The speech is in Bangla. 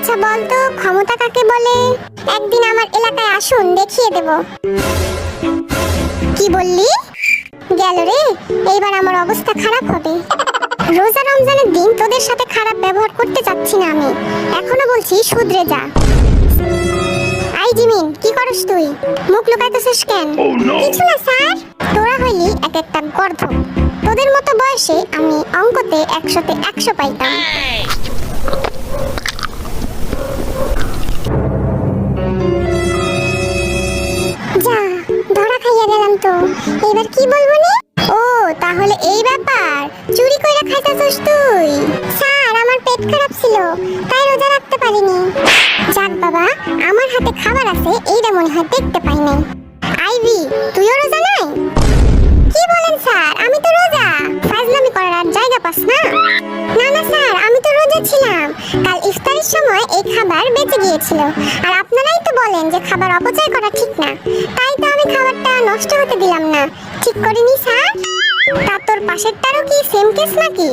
আচ্ছা বলতো ক্ষমতা কাকে বলে? একদিন আমার এলাকায় আসুন, দেখিয়ে দেব। কি বললি? গেল রে, এইবার আমার অবস্থা খারাপ হবে। রোজা রমজানের দিন তোদের সাথে খারাপ ব্যবহার করতে চাচ্ছি না আমি, এখনো বলছি শুধরে যা। আই জিমিন, কি করস তুই? মুখ লুকাইতেছিস কেন? কিছু না স্যার। তোরা হইলি এক একটা গর্ধ। তোদের মতো বয়সে আমি অঙ্কতে 100-তে 100 পাইতাম। যা, ধরা খাইয়া গেলাম তো। এবার কি বলবো নি? ও তাহলে এই ব্যাপার, চুরি কইরা খাইতাছস তুই? স্যার, আমার পেট খারাপ ছিল, তাই রোজা রাখতে পারিনি। যাক বাবা, আমার হাতে খাবার আছে, এইটা মনে হয় দেখতে পাই নাই। আইভি, তুইও রোজা নাই? কি বলেন স্যার, আমি তো রোজা। ফাজলামি করার আর জায়গা পাস না? না না স্যার, আমি তো রোজা ছিলাম। কাল ইফতারের সময় এই খাবার বেঁচে গিয়েছিল, আর আপনারাই তো বলেন যে খাবার অপচয় করা ঠিক না, তাই তো আমি খাবারটা নষ্ট হতে দিলাম না। ঠিক করিনি স্যার? তা তোর পাশেরটারও কি সেম কেস নাকি?